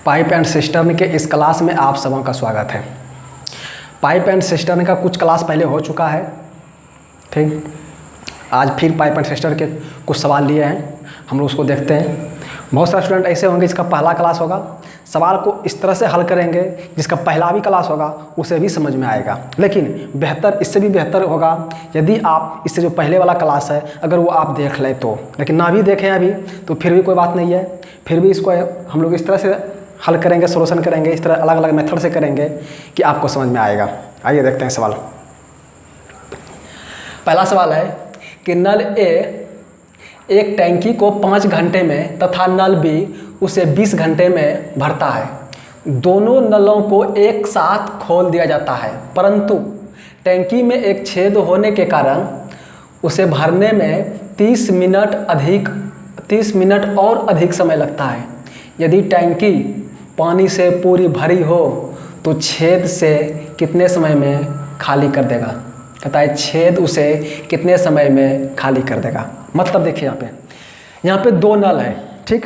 Pipe and cistern के इस class में आप सबों का स्वागत है। पाइप एंड सिस्टर्न का कुछ क्लास पहले हो चुका है, ठीक। आज फिर पाइप एंड सिस्टर्न के कुछ सवाल लिए हैं, हम लोग उसको देखते हैं। बहुत सारे स्टूडेंट ऐसे होंगे जिसका पहला क्लास होगा, सवाल को इस तरह से हल करेंगे, जिसका पहला भी क्लास होगा उसे भी समझ में आएगा। लेकिन बेहतर, इससे भी बेहतर होगा यदि आप इससे जो पहले वाला क्लास है अगर वो आप देख लें तो। लेकिन ना भी देखें अभी तो फिर भी कोई बात नहीं है, फिर भी इसको हम लोग इस तरह से हल करेंगे, सोल्यूशन करेंगे, इस तरह अलग अलग मेथड से करेंगे कि आपको समझ में आएगा। आइए देखते हैं सवाल। पहला सवाल है कि नल ए एक टैंकी को 5 घंटे में तथा नल बी उसे 20 घंटे में भरता है। दोनों नलों को एक साथ खोल दिया जाता है, परंतु टैंकी में एक छेद होने के कारण उसे भरने में 30 मिनट और अधिक समय लगता है। यदि टैंकी पानी से पूरी भरी हो तो छेद से कितने समय में खाली कर देगा। कहता है छेद उसे कितने समय में खाली कर देगा। मतलब देखिए यहाँ पे 2 नल है, ठीक।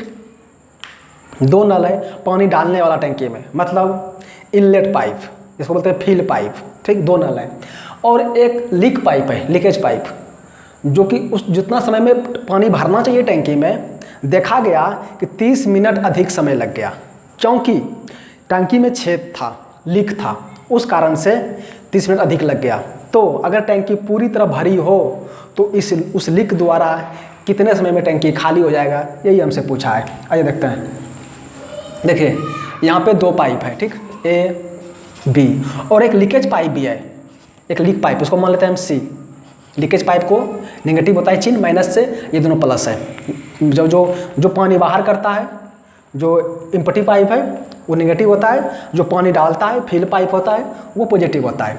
2 नल है पानी डालने वाला टैंकी में, मतलब इनलेट पाइप, इसको बोलते हैं फिल पाइप, ठीक। 2 नल है और एक लीक पाइप है, लीकेज पाइप, जो कि उस जितना समय में पानी भरना चाहिए टैंकी में, देखा गया कि 30 मिनट अधिक समय लग गया, क्योंकि टैंकी में छेद था, लीक था, उस कारण से 30 मिनट अधिक लग गया। तो अगर टैंकी पूरी तरह भरी हो तो उस लीक द्वारा कितने समय में टैंकी खाली हो जाएगा, यही हमसे पूछा है। आइए देखते हैं। देखिए यहाँ पे 2 पाइप है, ठीक, ए बी, और एक लीकेज पाइप भी है, एक लीक पाइप, उसको मान लेते हैं हम सी। लीकेज पाइप को नेगेटिव होता है चिन्ह, माइनस से, ये दोनों प्लस है। जो पानी बाहर करता है, जो इम्पटी पाइप है वो नेगेटिव होता है, जो पानी डालता है फिल पाइप होता है वो पॉजिटिव होता है।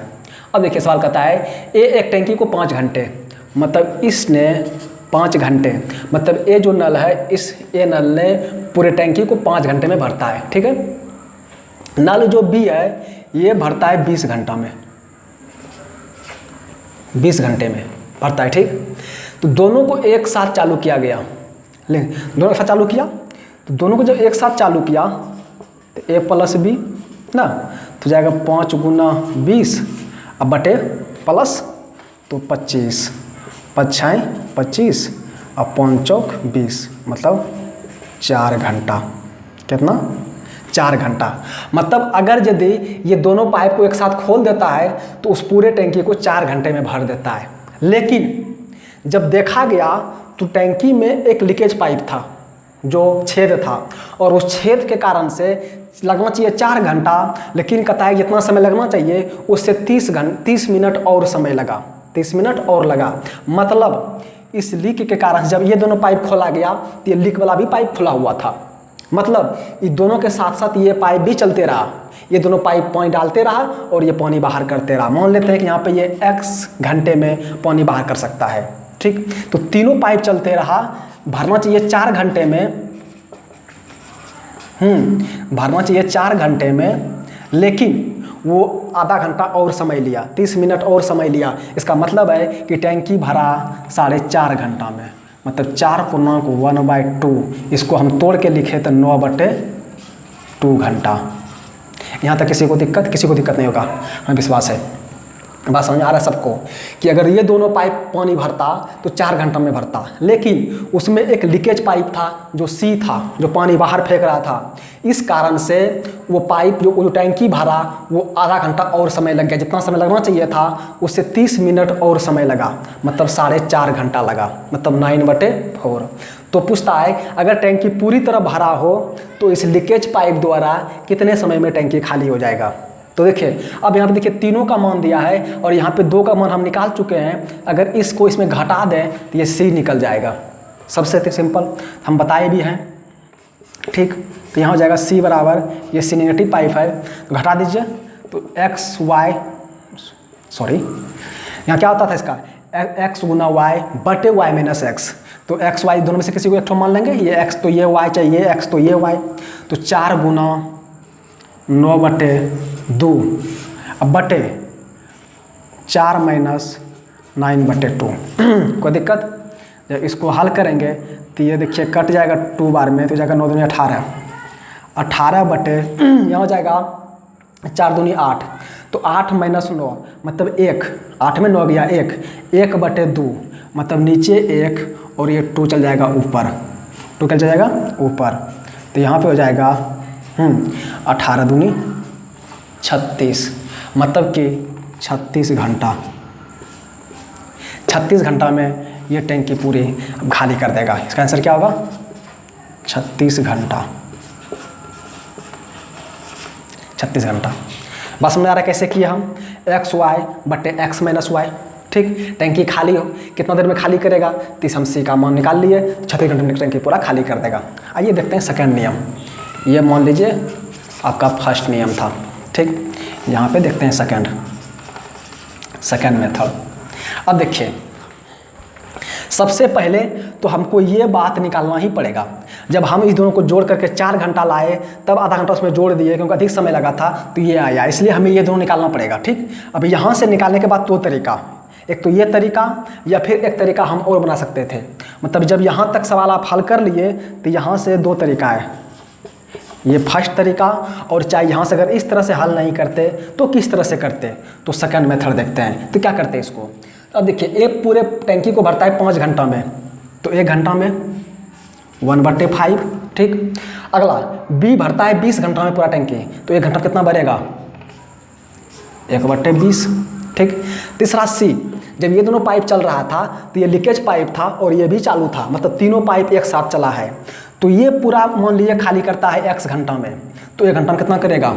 अब देखिए सवाल कहता है ए एक टैंकी को 5 घंटे, मतलब इसने 5 घंटे, मतलब ये जो नल है इस ए नल ने पूरे टैंकी को 5 घंटे में भरता है, ठीक है। नल जो बी है ये भरता है 20 घंटा में, 20 घंटे में भरता है, ठीक। तो दोनों को एक साथ चालू किया गया, दोनों एक साथ चालू किया, तो दोनों को जब एक साथ चालू किया तो ए प्लस बी ना, तो जाएगा 5 गुना 20 अब बटे प्लस, तो 25, 5 6 25 और 5 चौक 20, मतलब 4 घंटा। कितना? 4 घंटा। मतलब अगर यदि ये दोनों पाइप को एक साथ खोल देता है तो उस पूरे टैंकी को 4 घंटे में भर देता है। लेकिन जब देखा गया तो टैंकी में एक लीकेज पाइप था, जो छेद था, और उस छेद के कारण से लगना चाहिए 4 घंटा, लेकिन कहता है जितना समय लगना चाहिए उससे 30 मिनट और समय लगा, 30 मिनट और लगा। मतलब इस लीक के कारण जब ये दोनों पाइप खोला गया तो ये लीक वाला भी पाइप खुला हुआ था, मतलब ये दोनों के साथ साथ ये पाइप भी चलते रहा, ये दोनों पाइप पानी डालते रहा और ये पानी बाहर करते रहा। मान लेते हैं कि यहाँ पे ये x घंटे में पानी बाहर कर सकता है, ठीक। तो तीनों पाइप चलते रहा, भरना चाहिए 4 घंटे में, भरना चाहिए 4 घंटे में, लेकिन वो आधा घंटा और समय लिया, 30 मिनट और समय लिया। इसका मतलब है कि टैंकी भरा 4.5 घंटा में, मतलब 4×1/2, इसको हम तोड़ के लिखे तो 9/2 घंटा। यहाँ तक किसी को दिक्कत नहीं होगा, हमें विश्वास है। बात समझ आ रहा है सबको कि अगर ये दोनों पाइप पानी भरता तो 4 घंटा में भरता, लेकिन उसमें एक लीकेज पाइप था जो सी था, जो पानी बाहर फेंक रहा था, इस कारण से वो पाइप जो टैंकी भरा वो आधा घंटा और समय लग गया। जितना समय लगना चाहिए था उससे 30 मिनट और समय लगा, मतलब 4.5 घंटा लगा, मतलब 9/4। तो पूछता है अगर टैंकी पूरी तरह भरा हो तो इस लीकेज पाइप द्वारा कितने समय में टैंकी खाली हो जाएगा। तो देखिए अब यहाँ पे देखिए तीनों का मान दिया है और यहाँ पे 2 का मान हम निकाल चुके हैं। अगर इसको इसमें घटा दें तो ये सी निकल जाएगा, सबसे सिंपल हम बताए भी हैं, ठीक। तो यहाँ हो जाएगा सी बराबर, ये सी नेगेटिव पाइप है, तो घटा दीजिए, तो यहाँ क्या होता था इसका x गुना y बटे y माइनस x, तो x y दोनों में से किसी को एक ठो मान लेंगे, ये x तो ये y चाहिए, x तो ये y, तो 4 गुना 9/2 अब बटे 4 माइनस 9/2। कोई दिक्कत? जब इसको हल करेंगे तो ये देखिए कट जाएगा 2 बार में, तो जाएगा 9 दूनी 18, 18 बटे यहाँ हो जाएगा 4 दूनी 8, तो 8 माइनस 9 मतलब 1, 8 में 9 गया 1, 1 बटे 2 मतलब नीचे 1 और ये 2 चल जाएगा ऊपर, 2 चल जाएगा ऊपर, तो यहाँ पे हो जाएगा 18 दूनी 36 मतलब कि 36 घंटा। 36 घंटा में ये टैंकी पूरी खाली कर देगा। इसका आंसर क्या होगा? 36 घंटा। 36 घंटा। बात समझ आ रहा है कैसे किया हम? एक्स वाई बटे एक्स माइनस वाई। ठीक, टैंकी खाली हो कितना देर में खाली करेगा? 30 हम सी का मान निकाल लिए, 36 घंटे में टैंकी पूरा खाली कर देगा। आइए देखते हैं सेकंड नियम। ये मान लीजिए आपका फर्स्ट नियम था। ठीक, यहाँ पे देखते हैं सेकंड मेथड। अब देखिए, सबसे पहले तो हमको ये बात निकालना ही पड़ेगा, जब हम इस दोनों को जोड़ करके 4 घंटा लाए तब आधा घंटा उसमें जोड़ दिए क्योंकि अधिक समय लगा था तो ये आया, इसलिए हमें ये दोनों निकालना पड़ेगा। ठीक, अब यहाँ से निकालने के बाद 2 तरीका, एक तो ये तरीका या फिर एक तरीका हम और बना सकते थे। मतलब जब यहाँ तक सवाल आप हल कर लिए तो यहाँ से 2 तरीका है, ये फर्स्ट तरीका, और चाहे यहाँ से अगर इस तरह से हल नहीं करते तो किस तरह से करते, तो सेकंड मेथड देखते हैं। तो क्या करते हैं इसको? अब देखिए, एक पूरे टैंकी को भरता है 5 घंटा में, तो 1 घंटा में 1/5। ठीक, अगला बी भरता है 20 घंटा में पूरा टैंकी, तो 1 घंटा कितना भरेगा? 1/20। ठीक, तीसरा सी, जब ये दोनों पाइप चल रहा था तो ये लीकेज पाइप था और ये भी चालू था, मतलब तीनों पाइप एक साथ चला है, तो ये पूरा मान लीजिए खाली करता है x घंटा में, तो 1 घंटा में कितना करेगा?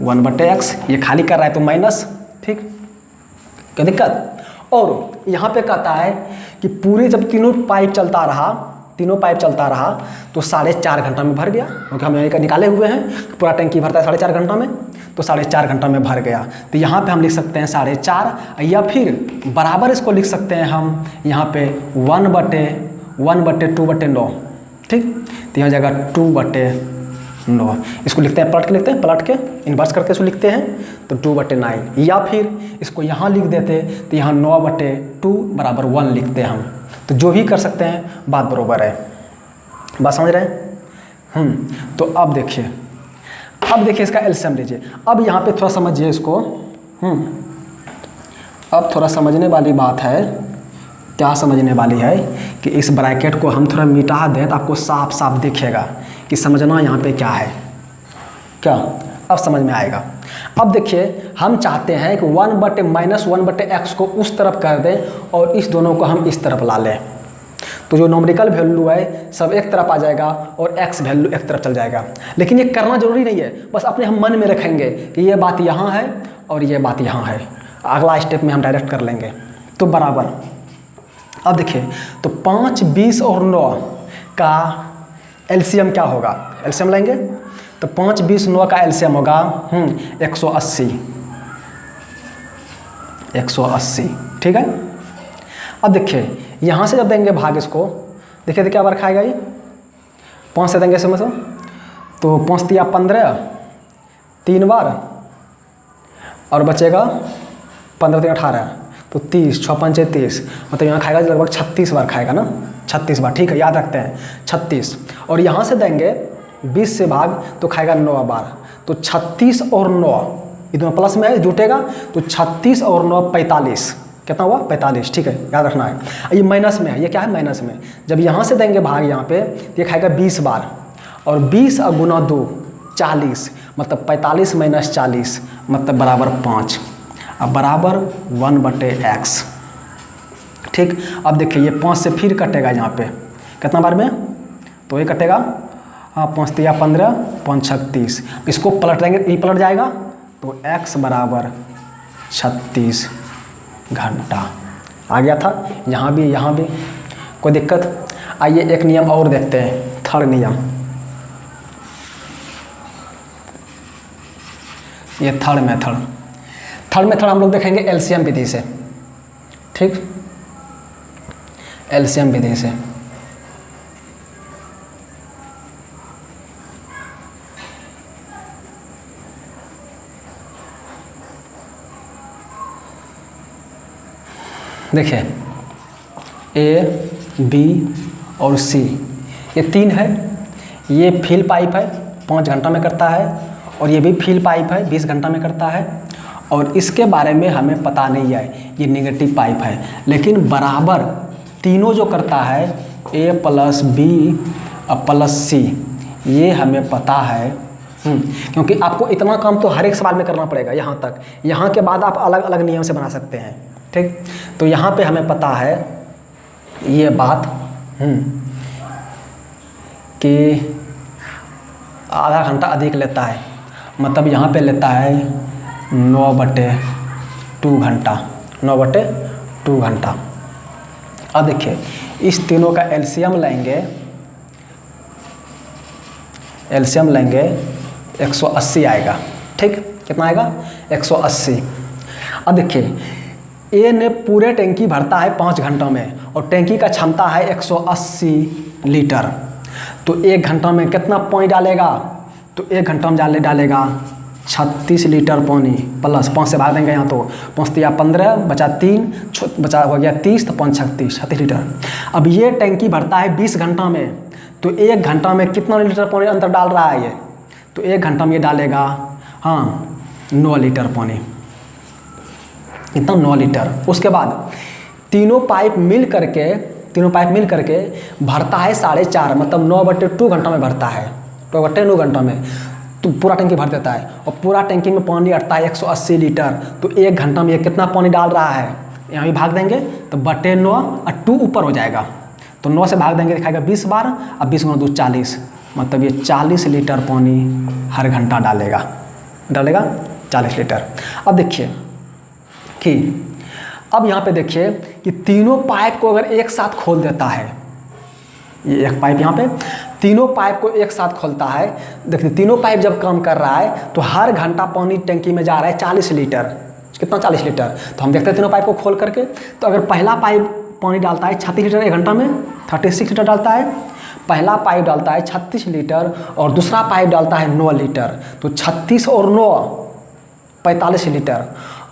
1/x। ये खाली कर रहा है तो माइनस। ठीक, क्या दिक्कत? और यहाँ पे कहता है कि पूरे जब तीनों पाइप चलता रहा तो 4.5 घंटा में भर गया, क्योंकि हम यहाँ निकाले हुए हैं पूरा टैंकी भरता है 4.5 घंटा में, तो 4.5 घंटा में भर गया। तो यहाँ पे हम लिख सकते हैं 4.5, या फिर बराबर इसको लिख सकते हैं हम यहाँ पे 1/2/9। ठीक, तो यहाँ जाएगा 2/9, इसको लिखते हैं पलट के इन्वर्स करके इसको लिखते हैं तो 2/9, या फिर इसको यहाँ लिख देते तो यहाँ 9/2 बराबर 1 लिखते हैं हम। तो जो भी कर सकते हैं, बात बरोबर है। बात समझ रहे हैं? तो अब देखिए इसका एलसीएम लीजिए। अब यहाँ पे थोड़ा समझिए इसको। अब थोड़ा समझने वाली बात है। क्या समझने वाली है कि इस ब्रैकेट को हम थोड़ा मिटा दें तो आपको साफ साफ दिखेगा कि समझना यहाँ पे क्या है। क्या अब समझ में आएगा? अब देखिए, हम चाहते हैं कि 1/-1/x को उस तरफ कर दें और इस दोनों को हम इस तरफ ला लें, तो जो नॉमिकल वैल्यू है सब एक तरफ आ जाएगा और x वैल्यू एक तरफ चल जाएगा। लेकिन ये करना जरूरी नहीं है, बस अपने हम मन में रखेंगे कि ये बात यहाँ है और ये बात यहाँ है, अगला स्टेप में हम डायरेक्ट कर लेंगे। तो बराबर, अब देखिए, तो 5, 20 और 9 का एलसीएम क्या होगा? एलसीएम लेंगे तो 5, 20, 9 का एलसीएम होगा 180। ठीक है। अब देखिए, यहाँ से जब देंगे भाग इसको, देखिए तो क्या बार खाएगा ये? 5 से देंगे इसमें से, तो 5 तिया 15, 3 बार, और बचेगा 15 तिया 18, तो 30, 6 पंचे 30, मतलब यहाँ खाएगा लगभग 36 बार खाएगा ना, 36 बार। ठीक है, याद रखते हैं 36। और यहाँ से देंगे 20 से भाग तो खाएगा 9 बार, तो 36 और 9 ये दोनों प्लस में है, जुटेगा, तो 36 और 9 45, कितना हुआ? 45। ठीक है, याद रखना है। ये माइनस में है, ये क्या है? माइनस में। जब यहाँ से देंगे भाग यहाँ पे, ये खाएगा 20 बार, और 20 गुना 2 40, मतलब 45 माइनस 40 मतलब बराबर 5, अब बराबर 1/x। ठीक, अब देखिए ये 5 से फिर कटेगा यहाँ पे, कितना बार में? तो ये कटेगा, हाँ, 5 तिया 15, 5 36, इसको पलट देंगे, ये पलट जाएगा, तो x बराबर 36 घंटा आ गया था। यहाँ भी कोई दिक्कत? आइए एक नियम और देखते हैं, थर्ड नियम। ये थर्ड मेथड हम लोग देखेंगे एलसीएम विधि से। ठीक, एलसीएम विधि से। देखिए, A, B और C ये 3 है, ये फिल पाइप है, 5 घंटा में करता है, और ये भी फिल पाइप है 20 घंटा में करता है। और इसके बारे में हमें पता नहीं है, ये नेगेटिव पाइप है। लेकिन बराबर तीनों जो करता है A + B + C, ये हमें पता है। क्योंकि आपको इतना काम तो हर एक सवाल में करना पड़ेगा यहाँ तक, यहाँ के बाद आप अलग अलग नियम से बना सकते हैं। ठीक, तो यहाँ पे हमें पता है ये बात कि आधा घंटा अधिक लेता है, मतलब यहाँ पे लेता है 9/2 घंटा, 9/2 घंटा। अब देखिए इस तीनों का एलसीएम लेंगे 180 आएगा। ठीक, कितना आएगा? 180। अब देखिए ए ने पूरे टैंकी भरता है 5 घंटों में, और टैंकी का क्षमता है 180 लीटर। तो 1 घंटा में कितना पानी डालेगा? तो 1 घंटा में डालेगा 36 लीटर पानी, प्लस 5 से भाग देंगे यहाँ, तो 5 × 15 बचा 3, बचा हो गया 30, तो 5 × 36 लीटर। अब ये टैंकी भरता है 20 घंटा में, तो 1 घंटा में कितना लीटर पानी अंदर डाल रहा है ये? तो 1 घंटा में ये डालेगा 9 लीटर पानी, इतना 9 लीटर। उसके बाद तीनों पाइप मिल करके भरता है 4.5, मतलब 9/2 घंटा में भरता है, 9/2 घंटा में तो पूरा टंकी भर देता है। और पूरा टंकी में पानी अटता है 180 लीटर, तो 1 घंटा में ये कितना पानी डाल रहा है? यहाँ भी भाग देंगे तो 9 और 2 ऊपर हो जाएगा, तो 9 से भाग देंगे दिखाएगा 20 बार, अब 20 × 2 40, मतलब ये 40 लीटर पानी हर घंटा डालेगा 40 लीटर। अब देखिए कि अब यहाँ पे देखिए कि तीनों पाइप को अगर एक साथ खोल देता है, ये एक पाइप यहाँ पे तीनों पाइप को एक साथ खोलता है। देखिए तीनों पाइप जब काम कर रहा है तो हर घंटा पानी टंकी में जा रहा है 40 लीटर। कितना? 40 लीटर। तो हम देखते हैं तीनों पाइप को खोल करके, तो अगर पहला पाइप पानी डालता है 36 लीटर 1 घंटा में, 36 लीटर डालता है, पहला पाइप डालता है 36 लीटर और दूसरा पाइप डालता है 9 लीटर, तो 36 और 9 45 लीटर।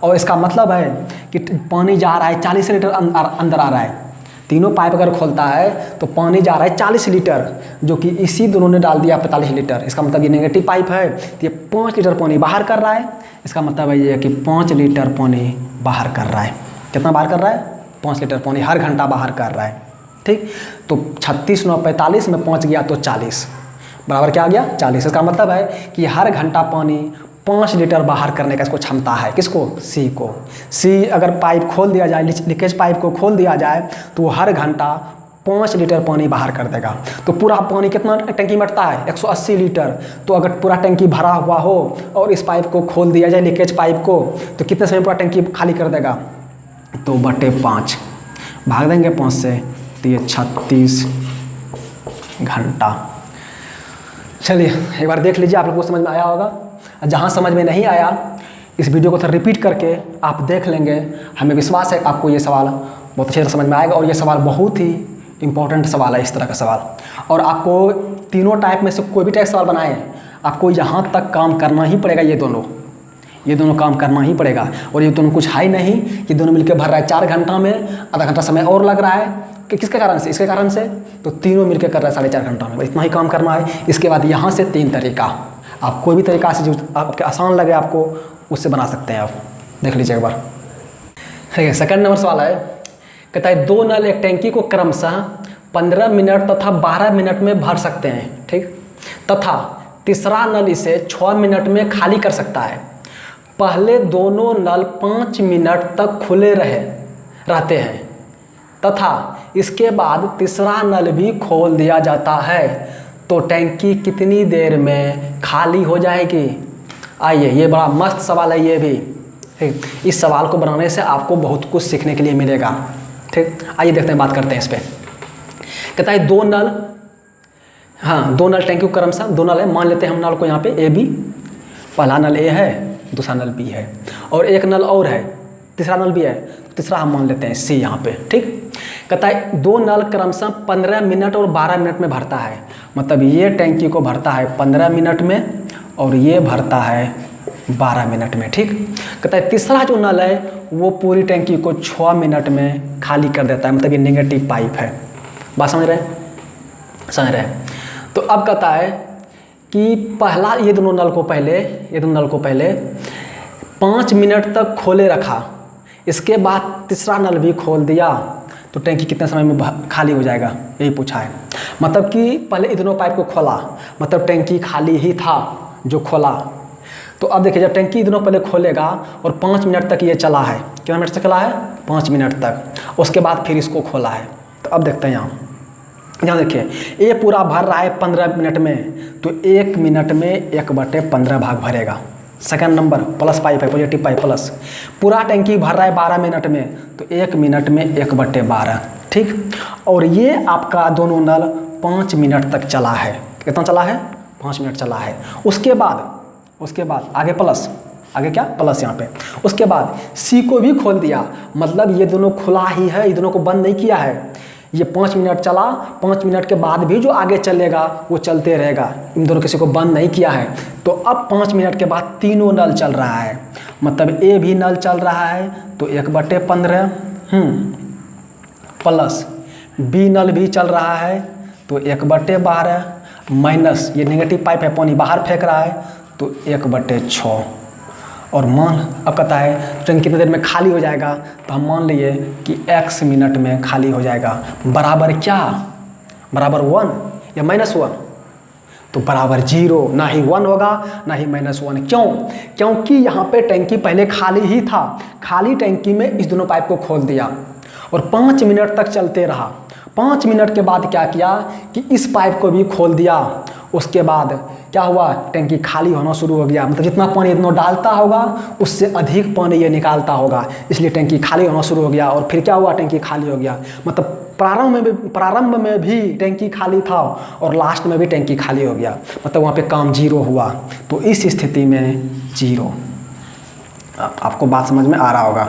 और इसका मतलब है कि पानी जा रहा है 40 लीटर अंदर आ रहा है। तीनों पाइप अगर खोलता है तो पानी जा रहा है 40 लीटर, जो कि इसी दोनों ने डाल दिया 45 लीटर। इसका मतलब ये नेगेटिव पाइप है, तो ये 5 लीटर पानी बाहर कर रहा है। इसका मतलब है ये कि 5 लीटर पानी बाहर कर रहा है। कितना बाहर कर रहा है? 5 लीटर पानी हर घंटा बाहर कर रहा है। ठीक, तो 36 9 45 में 5 गया तो 40, बराबर क्या आ गया? 40। इसका मतलब है कि हर घंटा पानी 5 लीटर बाहर करने का इसको क्षमता है। किसको? सी को। सी अगर पाइप खोल दिया जाए, लीकेज पाइप को खोल दिया जाए, तो हर घंटा 5 लीटर पानी बाहर कर देगा। तो पूरा पानी कितना टंकी में अटता है? 180 लीटर। तो अगर पूरा टंकी भरा हुआ हो और इस पाइप को खोल दिया जाए, लीकेज पाइप को, तो कितने समय पूरा टंकी खाली कर देगा? तो 5 भाग देंगे 5 से, तो ये 36 घंटा। चलिए एक बार देख लीजिए, आप लोगों को समझ में आया होगा। जहाँ समझ में नहीं आया इस वीडियो को थोड़ा रिपीट करके आप देख लेंगे। हमें विश्वास है आपको ये सवाल बहुत अच्छे से समझ में आएगा, और ये सवाल बहुत ही इंपॉर्टेंट सवाल है, इस तरह का सवाल। और आपको तीनों टाइप में से कोई भी टाइप सवाल बनाए, आपको यहाँ तक काम करना ही पड़ेगा। ये दोनों काम करना ही पड़ेगा। और ये दोनों कुछ है ही नहीं, ये दोनों मिलकर भर रहा है 4 घंटा में, आधा घंटा समय और लग रहा है कि किसके कारण से? इसके कारण से। तो तीनों मिलकर कर रहा है 4.5 घंटा में, इतना ही काम करना है। इसके बाद यहाँ से 3 तरीका, आप कोई भी तरीका से जो आपके आसान लगे आपको उससे बना सकते हैं। आप देख लीजिए एक बार। ठीक है, सेकंड नंबर सवाल है, कहता है 2 नल एक टैंकी को क्रमशः 15 मिनट तथा 12 मिनट में भर सकते हैं। ठीक, तथा तीसरा नल इसे 6 मिनट में खाली कर सकता है। पहले दोनों नल 5 मिनट तक खुले रहते हैं तथा इसके बाद तीसरा नल भी खोल दिया जाता है, तो टैंकी कितनी देर में खाली हो जाएगी? आइए, ये बड़ा मस्त सवाल है ये भी। ठीक, इस सवाल को बनाने से आपको बहुत कुछ सीखने के लिए मिलेगा। ठीक, आइए देखते हैं, बात करते हैं इस पर। कहता है 2 नल, 2 नल टैंकी को क्रमशः 2 नल है, मान लेते हैं हम नल को यहाँ पे A B, पहला नल A है, दूसरा नल B है, और एक नल और है, तीसरा नल भी है, तीसरा हम मान लेते हैं C यहाँ पे। ठीक, कहता है 2 नल क्रमशः 15 मिनट और 12 मिनट में भरता है, मतलब ये टैंकी को भरता है 15 मिनट में और ये भरता है 12 मिनट में। ठीक, कहता है तीसरा जो नल है वो पूरी टैंकी को 6 मिनट में खाली कर देता है, मतलब ये नेगेटिव पाइप है। बात समझ रहे हैं? तो अब कहता है कि पहला ये दोनों नल को पहले 5 मिनट तक खोले रखा, इसके बाद तीसरा नल भी खोल दिया, तो टैंकी कितने समय में खाली हो जाएगा, यही पूछा है। मतलब कि पहले ये दोनों पाइप को खोला, मतलब टैंकी खाली ही था जो खोला। तो अब देखिए जब टैंकी दोनों पहले खोलेगा और 5 मिनट तक ये चला है, कितना मिनट तक चला है, 5 मिनट तक, उसके बाद फिर इसको खोला है। तो अब देखते हैं यहाँ देखिए ये पूरा भर रहा है 15 मिनट में, तो 1 मिनट में 1/15 भाग भरेगा। सेकंड नंबर प्लस पाइप है, पॉजिटिव पाइप प्लस। पूरा टैंकी भर रहा है 12 मिनट में, तो 1 मिनट में 1/12, ठीक। और ये आपका दोनों नल 5 मिनट तक चला है, कितना चला है, 5 मिनट चला है। उसके बाद आगे प्लस, आगे क्या प्लस यहाँ पे। उसके बाद सी को भी खोल दिया, मतलब ये दोनों खुला ही है, ये दोनों को बंद नहीं किया है। ये 5 मिनट चला, 5 मिनट के बाद भी जो आगे चलेगा वो चलते रहेगा, इन दोनों किसी को बंद नहीं किया है। तो अब 5 मिनट के बाद तीनों नल चल रहा है, मतलब ए भी नल चल रहा है, तो 1/15 प्लस बी नल भी चल रहा है, तो 1/12 माइनस ये नेगेटिव पाइप है, पानी बाहर फेंक रहा है, तो 1/6। और मान अब कहता है टैंकी कितने देर में खाली हो जाएगा, तो हम मान लिए कि x मिनट में खाली हो जाएगा। बराबर क्या, बराबर 1 या -1, तो बराबर 0, ना ही 1 होगा ना ही -1। क्यों, क्योंकि यहाँ पे टैंकी पहले खाली ही था, खाली टैंकी में इस दोनों पाइप को खोल दिया और 5 मिनट तक चलते रहा। 5 मिनट के बाद क्या किया कि इस पाइप को भी खोल दिया, उसके बाद क्या हुआ, टैंकी खाली होना शुरू हो गया। मतलब जितना पानी इतना डालता होगा उससे अधिक पानी ये निकालता होगा, इसलिए टैंकी खाली होना शुरू हो गया। और फिर क्या हुआ, टैंकी खाली हो गया। मतलब प्रारंभ में भी टैंकी खाली था और लास्ट में भी टैंकी खाली हो गया, मतलब वहाँ पे काम 0 हुआ। तो इस स्थिति में 0। आपको बात समझ में आ रहा होगा।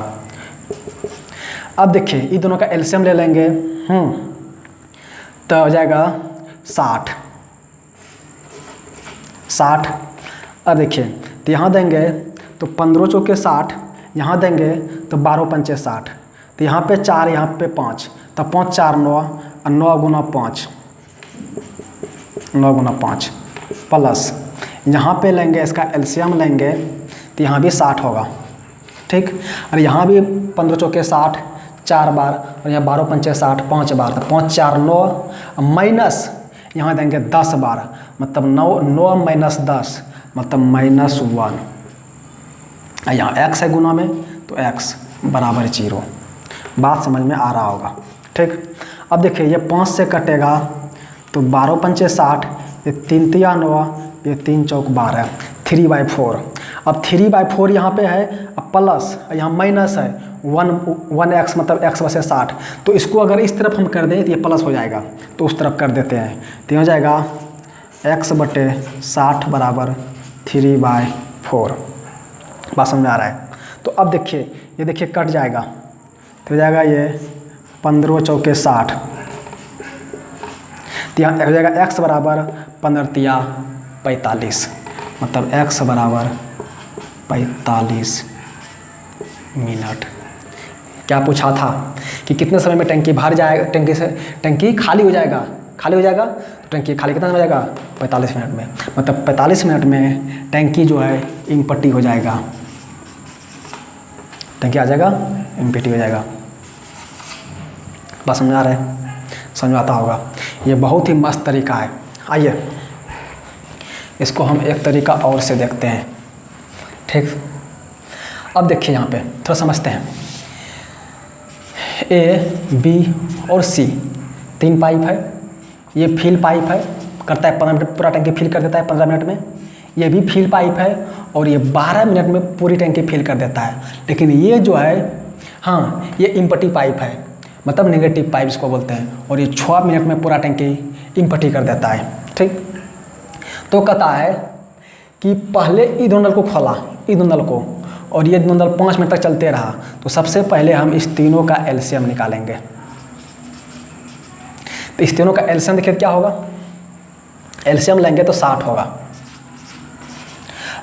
अब देखिए इन दोनों का एलसीएम ले लेंगे, तो हो जाएगा 60। अब देखिए तो यहाँ देंगे तो 15 चौके 60, यहाँ देंगे तो 12 पंचे 60, तो यहाँ पे 4 यहाँ पे 5, तो 5 4 9 और 9 गुना 5, 9 गुना 5 प्लस यहाँ पे लेंगे इसका एलसीएम लेंगे तो यहाँ भी 60 होगा, ठीक। और यहाँ भी 15 चौके 60 4 बार, और यहाँ 12 पंचे 60 5 बार, तो 5 4 9 माइनस यहाँ देंगे 10 बार, मतलब 9 माइनस 10 मतलब -1। यहाँ x है गुना में, तो x बराबर 0। बात समझ में आ रहा होगा, ठीक। अब देखिए ये 5 से कटेगा तो 12 पंचे 60, ये 3 तिया 9, ये 3 चौक 12, 3/4। अब 3/4 यहाँ पे है, अब प्लस यहाँ माइनस है 1x, मतलब x बसे 60। तो इसको अगर इस तरफ हम कर दें तो ये प्लस हो जाएगा, तो उस तरफ कर देते हैं, तो हो जाएगा x/60 बराबर 3/4। बात समझ में आ रहा है। तो अब देखिए ये देखिए कट जाएगा, तो हो जाएगा ये 15 चौके 60, तो यहाँ हो जाएगा x बराबर 15 तिया 45, मतलब x बराबर 45 मिनट। क्या पूछा था कि कितने समय में टैंकी भर जाएगा, टैंकी खाली हो जाएगा, तो टैंकी खाली कितना हो जाएगा, 45 मिनट में। मतलब 45 मिनट में टैंकी जो है इम्पटी हो जाएगा, टैंकी आ जाएगा इम्पटी हो जाएगा। बस समझ आ रहा है, समझ आता होगा। ये बहुत ही मस्त तरीका है। आइए इसको हम एक तरीका और से देखते हैं, ठीक। अब देखिए यहाँ पे थोड़ा समझते हैं। A, B और C 3 पाइप है, ये फिल पाइप है, करता है 15 मिनट, पूरा टैंकी फिल कर देता है 15 मिनट में। ये भी फिल पाइप है और ये 12 मिनट में पूरी टैंकी फिल कर देता है। लेकिन ये जो है, हाँ, ये इम्पटी पाइप है, मतलब नेगेटिव पाइप इसको बोलते हैं, और ये 6 मिनट में पूरा टैंकी इम्पटी कर देता है, ठीक। तो कहता है कि पहले ये दोनों नल को खोला, ये दोनों नल को, और ये दोनों नल 5 मिनट तक चलते रहा। तो सबसे पहले हम इस तीनों का एलसीएम निकालेंगे। तो इस तीनों का एलसीएम देखिए क्या होगा, एलसीएम लेंगे तो 60 होगा।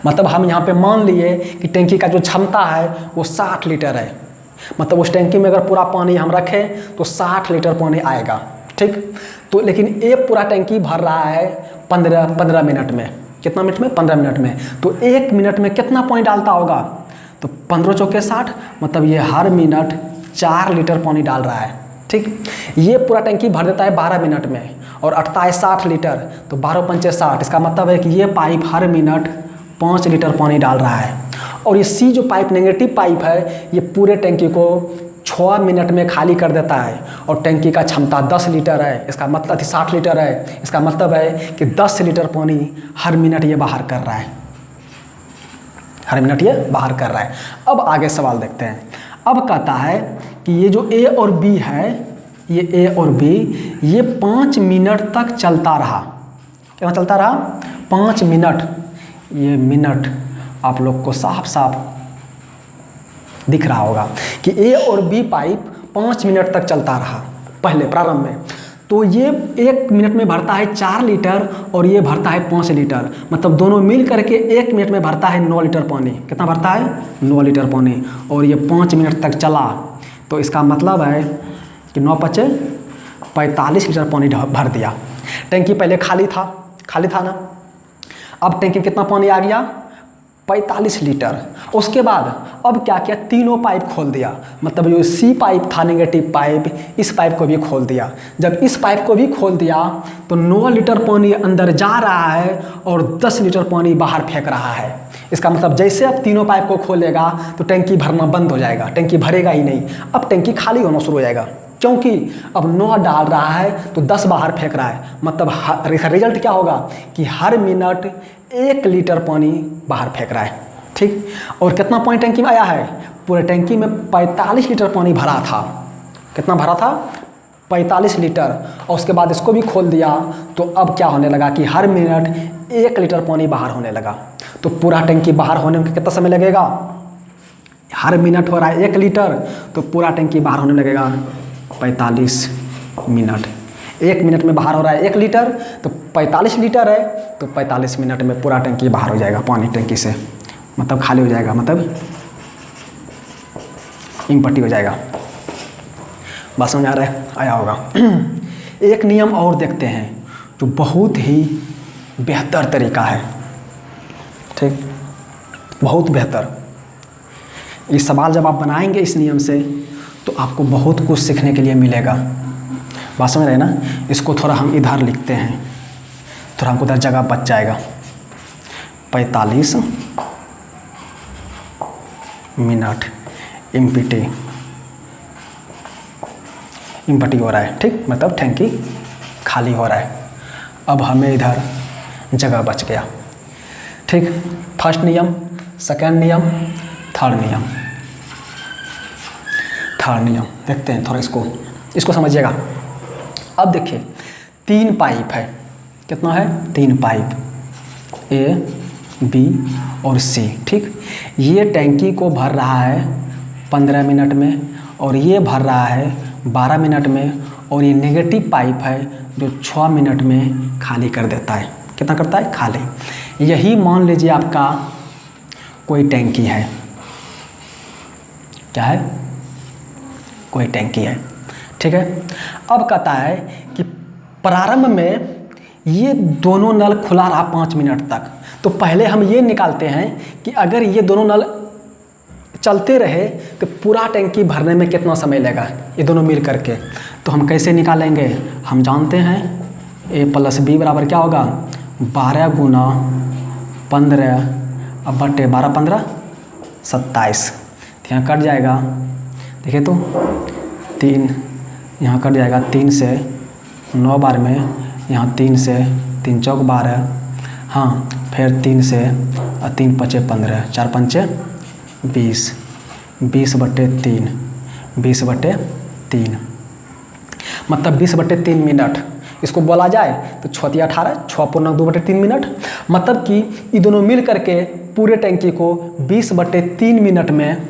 मतलब हम यहाँ पे मान लिए कि टैंकी का जो क्षमता है वो 60 लीटर है, मतलब उस टैंकी में अगर पूरा पानी हम रखें तो 60 लीटर पानी आएगा, ठीक। तो लेकिन ये पूरा टैंकी भर रहा है 15 मिनट में, कितना मिनट में? 15 मिनट में। तो 1 मिनट में कितना पानी डालता होगा? तो 15 चौके 60, मतलब ये हर मिनट 4 लीटर पानी डाल रहा है। ठीक, ये पूरा टंकी भर देता है 12 मिनट में और अटता है 60 लीटर, तो 12 पंचे 60। इसका मतलब है कि ये पाइप हर मिनट 5 लीटर पानी डाल रहा है। और ये सी जो पाइप, नेगेटिव पाइप है, ये पूरे टंकी को 6 मिनट में खाली कर देता है। और टंकी का क्षमता 10 लीटर है, इसका मतलब 60 लीटर है। इसका मतलब है कि 10 लीटर पानी हर मिनट ये बाहर कर रहा है, हर मिनट ये बाहर कर रहा है। अब आगे सवाल देखते हैं। अब कहता है कि ये जो ए और बी है, ये ए और बी, ये 5 मिनट तक चलता रहा। क्या चलता रहा? 5 मिनट। ये मिनट आप लोग को साफ साफ दिख रहा होगा कि ए और बी पाइप 5 मिनट तक चलता रहा पहले प्रारंभ में। तो ये 1 मिनट में भरता है 4 लीटर और ये भरता है 5 लीटर, मतलब दोनों मिल करके 1 मिनट में भरता है 9 लीटर पानी। कितना भरता है? 9 लीटर पानी। और ये 5 मिनट तक चला, तो इसका मतलब है कि 9 पचे 45 लीटर पानी भर दिया। टंकी पहले खाली था ना। अब टंकी में कितना पानी आ गया? 45 लीटर। उसके बाद अब क्या किया? तीनों पाइप खोल दिया, मतलब जो सी पाइप था नेगेटिव पाइप, इस पाइप को भी खोल दिया। जब इस पाइप को भी खोल दिया तो 9 लीटर पानी अंदर जा रहा है और 10 लीटर पानी बाहर फेंक रहा है। इसका मतलब जैसे अब तीनों पाइप को खोलेगा तो टंकी भरना बंद हो जाएगा, टंकी भरेगा ही नहीं। अब टंकी खाली होना शुरू हो जाएगा, क्योंकि अब 9 डाल रहा है तो 10 बाहर फेंक रहा है। मतलब रिजल्ट क्या होगा कि हर मिनट 1 लीटर पानी बाहर फेंक रहा है। ठीक, और कितना पानी टंकी में आया है? पूरे टंकी में 45 लीटर पानी भरा था। कितना भरा था? 45 लीटर। और उसके बाद इसको भी खोल दिया तो अब क्या होने लगा कि हर मिनट 1 लीटर पानी बाहर होने लगा। तो पूरा टंकी बाहर होने में कितना समय लगेगा? हर मिनट हो रहा है 1 लीटर, तो पूरा टंकी बाहर होने लगेगा 45 मिनट। 1 मिनट में बाहर हो रहा है 1 लीटर, तो 45 लीटर है, तो 45 मिनट में पूरा टंकी बाहर हो जाएगा पानी टंकी से, मतलब खाली हो जाएगा, मतलब इम्पटी हो जाएगा। बात समझ आ रहा है? आया होगा। एक नियम और देखते हैं जो बहुत ही बेहतर तरीका है। ठीक, बहुत बेहतर। ये सवाल जब आप बनाएंगे इस नियम से तो आपको बहुत कुछ सीखने के लिए मिलेगा। बात समझ रहे हैं ना? इसको थोड़ा हम इधर लिखते हैं, थोड़ा हमको उधर जगह बच जाएगा। 45 मिनट इम्पटी हो रहा है। ठीक, मतलब टंकी खाली हो रहा है। अब हमें इधर जगह बच गया। ठीक, फर्स्ट नियम, सेकंड नियम, थर्ड नियम। थर्ड नियम देखते हैं थोड़ा, इसको समझिएगा। अब देखिए 3 पाइप है। कितना है? 3 पाइप, ए, बी और सी। ठीक, ये टैंकी को भर रहा है 15 मिनट में और ये भर रहा है 12 मिनट में, और ये नेगेटिव पाइप है जो 6 मिनट में खाली कर देता है। कितना करता है? खाली। यही मान लीजिए आपका कोई टैंकी है। क्या है? कोई टैंकी है। ठीक है, अब कहता है कि प्रारंभ में ये दोनों नल खुला रहा 5 मिनट तक। तो पहले हम ये निकालते हैं कि अगर ये दोनों नल चलते रहे तो पूरा टैंकी भरने में कितना समय लगेगा, ये दोनों मिल करके। तो हम कैसे निकालेंगे? हम जानते हैं ए प्लस बी बराबर क्या होगा? 12 गुना 15 अब बटे 12 15 27। यहाँ कट जाएगा, देखिए तो 3 यहाँ कट जाएगा, 3 से 9 बार में, यहाँ 3 से 3 चौक 12, हाँ फिर 3 से 3 पचे 15, 4 पंचे 20, 20 बटे 3, 20 बटे 3, मतलब 20 बटे 3 मिनट। इसको बोला जाए तो 6 × 18, 6 बटे 3 मिनट। मतलब कि ये दोनों मिल करके पूरे टैंकी को 20 बटे 3 मिनट में,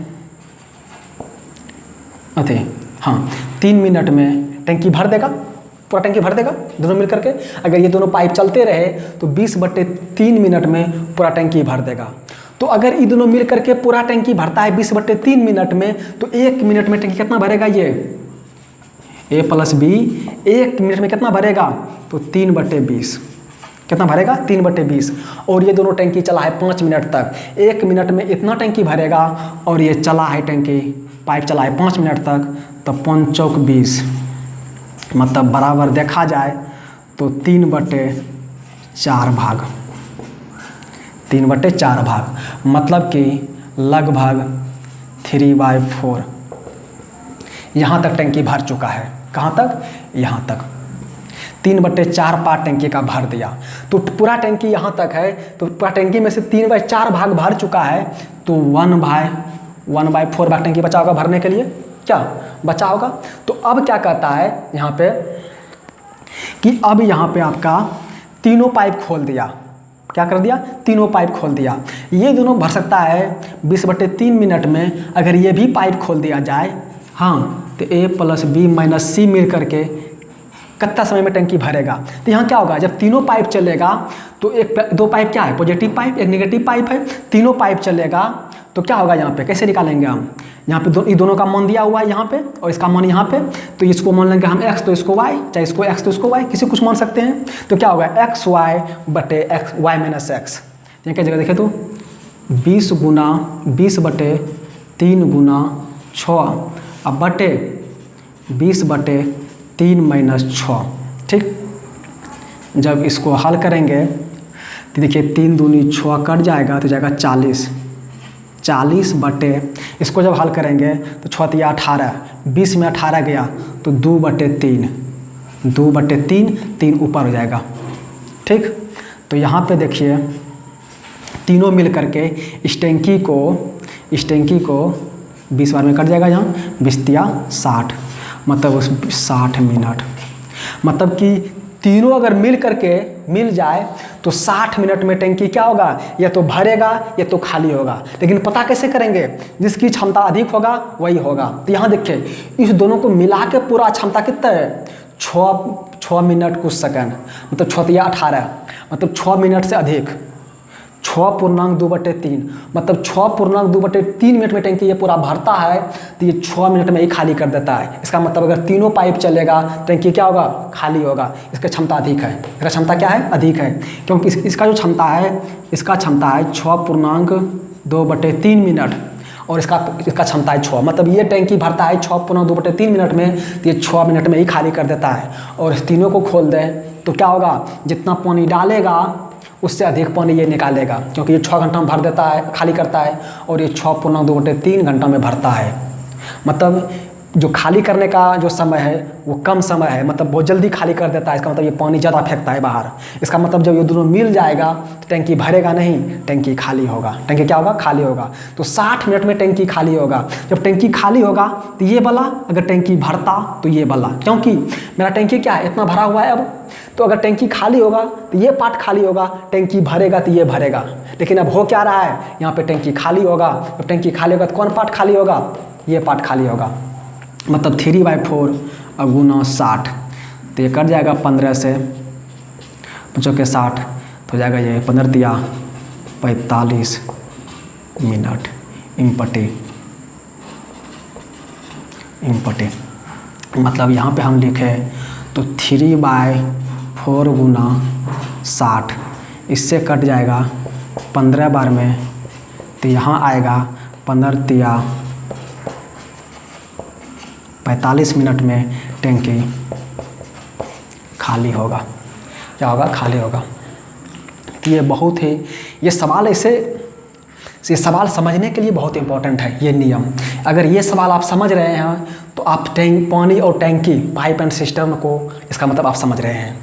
हाँ 3 मिनट में टैंकी भर देगा, पूरा टैंकी भर देगा दोनों मिल करके। अगर ये दोनों पाइप चलते रहे तो 20 बटे 3 मिनट में पूरा टैंकी भर देगा। तो अगर ये दोनों मिल करके पूरा टैंकी भरता है 20 बटे 3 मिनट में, तो 1 मिनट में टैंकी कितना भरेगा? ये ए प्लस बी 1 मिनट में कितना भरेगा? तो 3 बटे 20, कितना भरेगा 3/20। और ये दोनों टंकी चला है 5 मिनट तक, 1 मिनट में इतना टंकी भरेगा। और ये चला है टंकी, पाइप चला है 5 मिनट तक, तो 5 चौक 20, मतलब बराबर देखा जाए तो 3/4 भाग, 3/4 भाग, मतलब कि लगभग 3/4 यहाँ तक टंकी भर चुका है। कहाँ तक? यहाँ तक 3/4 पार्ट टंकी का भर दिया। तो पूरा टंकी यहाँ तक है, तो पूरा टंकी में से 3/4 भाग भर चुका है, तो 1/4 भाग टंकी बचा होगा भरने के लिए, क्या बचा होगा। तो अब क्या कहता है यहाँ पे कि अब यहाँ पे आपका तीनों पाइप खोल दिया। क्या कर दिया? तीनों पाइप खोल दिया। ये दोनों भर सकता है 20/3 मिनट में। अगर ये भी पाइप खोल दिया जाए, हाँ, तो A + B - C मिल करके कितना समय में टंकी भरेगा। तो यहाँ क्या होगा, जब तीनों पाइप चलेगा तो दो पाइप क्या है, पॉजिटिव पाइप, एक नेगेटिव पाइप है, तीनों पाइप चलेगा तो क्या होगा यहाँ पे, कैसे निकालेंगे हम। यहाँ पे दोनों का मान दिया हुआ है यहाँ पे, और इसका मान यहाँ पे, तो इसको मान लेंगे हम x, तो इसको y, चाहे इसको x तो इसको y, किसी कुछ मान सकते हैं। तो क्या होगा, XY/y - x। यहाँ क्या जगह देखे तो 20 × 20/3 × 6 अब बटे 20/3 - 6, ठीक। जब इसको हल करेंगे तो देखिए 3 दूनी 6 कट जाएगा तो जाएगा 40, 40 बटे, इसको जब हल करेंगे तो 6 × 18, 20 में 18 गया तो 2/3, 2/3, 3 ऊपर हो जाएगा, ठीक। तो यहाँ पे देखिए तीनों मिल करके इस टंकी को 20 बार में कट जाएगा, यहाँ 20 × 60, मतलब 60 मिनट। मतलब कि तीनों अगर मिल करके मिल जाए तो 60 मिनट में टंकी क्या होगा, या तो भरेगा या तो खाली होगा। लेकिन पता कैसे करेंगे, जिसकी क्षमता अधिक होगा वही होगा। तो यहाँ देखिए इस दोनों को मिला के पूरा क्षमता कितना है, 6 मिनट कुछ सेकंड, मतलब 6 × 18, मतलब 6 मिनट से अधिक, 6.2/3, मतलब 6.2/3 मिनट में टंकी ये पूरा भरता है। तो ये 6 मिनट में ही खाली कर देता है। इसका मतलब अगर तीनों पाइप चलेगा टंकी क्या होगा, खाली होगा। इसका क्षमता अधिक है, इसका क्षमता क्या है, अधिक है, क्योंकि इसका जो क्षमता है, इसका क्षमता है 6.2/3 मिनट, और इसका क्षमता है 6, मतलब ये टंकी भरता है 6.2/3 मिनट में, तो ये 6 मिनट में ही खाली कर देता है। और इस तीनों को खोल दें तो क्या होगा, जितना पानी डालेगा उससे अधिक पानी ये निकालेगा, क्योंकि ये 6 घंटा में भर देता है, खाली करता है, और ये 6.2/3 घंटा में भरता है। मतलब जो खाली करने का जो समय है वो कम समय है, मतलब बहुत जल्दी खाली कर देता है। इसका मतलब ये पानी ज़्यादा फेंकता है बाहर। इसका मतलब जब ये दोनों मिल जाएगा तो टंकी भरेगा नहीं, टंकी खाली होगा। टंकी क्या होगा, खाली होगा। तो 60 मिनट में टंकी खाली होगा। जब टंकी खाली होगा तो ये वाला, अगर टंकी भरता तो ये वाला, क्योंकि मेरा टंकी क्या है, इतना भरा हुआ है अब। तो अगर टंकी खाली होगा तो ये पार्ट खाली होगा, टंकी भरेगा तो ये भरेगा। लेकिन अब हो क्या रहा है, यहाँ पे टंकी खाली होगा। जब टंकी खाली होगा तो कौन पार्ट खाली होगा, ये पार्ट खाली होगा। मतलब 3/4 × 60, तो ये कट जाएगा 15 से 5 के 60, तो हो जाएगा ये 15 × 45 मिनट इम्पटी। मतलब यहाँ पे हम लिखे तो 3/4 × 60, इससे कट जाएगा 15 बार में, तो यहाँ आएगा 15 × 45 मिनट में टंकी खाली होगा। क्या होगा, खाली होगा। तो ये बहुत ही, ये सवाल ये सवाल समझने के लिए बहुत इंपॉर्टेंट है ये नियम। अगर ये सवाल आप समझ रहे हैं तो आप पानी और टंकी, पाइप एंड सिस्टम को, इसका मतलब आप समझ रहे हैं।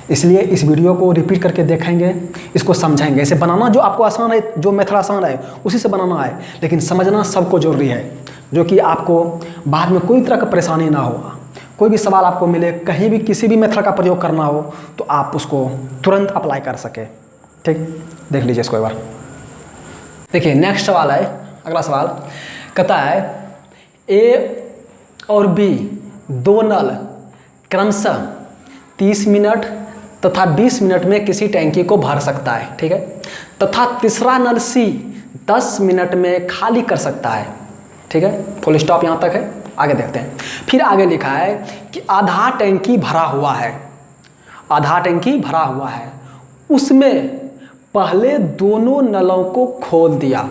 इसलिए इस वीडियो को रिपीट करके देखेंगे, इसको समझेंगे। इसे बनाना जो आपको आसान है, जो मेथड आसान है उसी से बनाना है, लेकिन समझना सबको जरूरी है, जो कि आपको बाद में कोई तरह का परेशानी ना हो। कोई भी सवाल आपको मिले, कहीं भी किसी भी मेथड का प्रयोग करना हो तो आप उसको तुरंत अप्लाई कर सके। ठीक, देख लीजिए इसको एक बार। देखिए नेक्स्ट सवाल है, अगला सवाल कहता है ए और बी दो नल क्रमशः 30 मिनट तथा 20 मिनट में किसी टैंकी को भर सकता है, ठीक है, तथा तीसरा नल सी 10 मिनट में खाली कर सकता है, ठीक है। फुल स्टॉप यहाँ तक है, आगे देखते हैं। फिर आगे लिखा है कि आधा टैंकी भरा हुआ है, आधा टैंकी भरा हुआ है, उसमें पहले दोनों नलों को खोल दिया,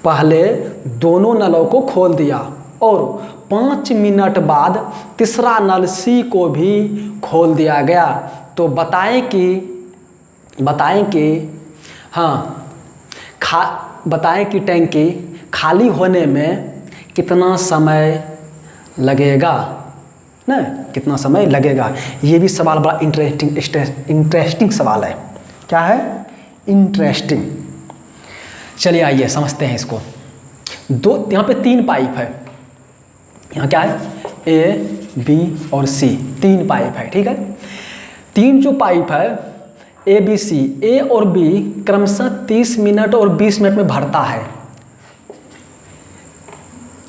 पहले दोनों नलों को खोल दिया और 5 मिनट बाद तीसरा नल सी को भी खोल दिया गया, तो बताएं कि टैंकी खाली होने में कितना समय लगेगा ना, कितना समय लगेगा। ये भी सवाल बड़ा इंटरेस्टिंग सवाल है। क्या है? इंटरेस्टिंग। चलिए आइए समझते हैं इसको। यहाँ पे 3 पाइप है, यहाँ क्या है? ए, बी और सी, 3 पाइप है, ठीक है। 3 जो पाइप है ए, बी, सी, ए और बी क्रमशः 30 मिनट और 20 मिनट में भरता है।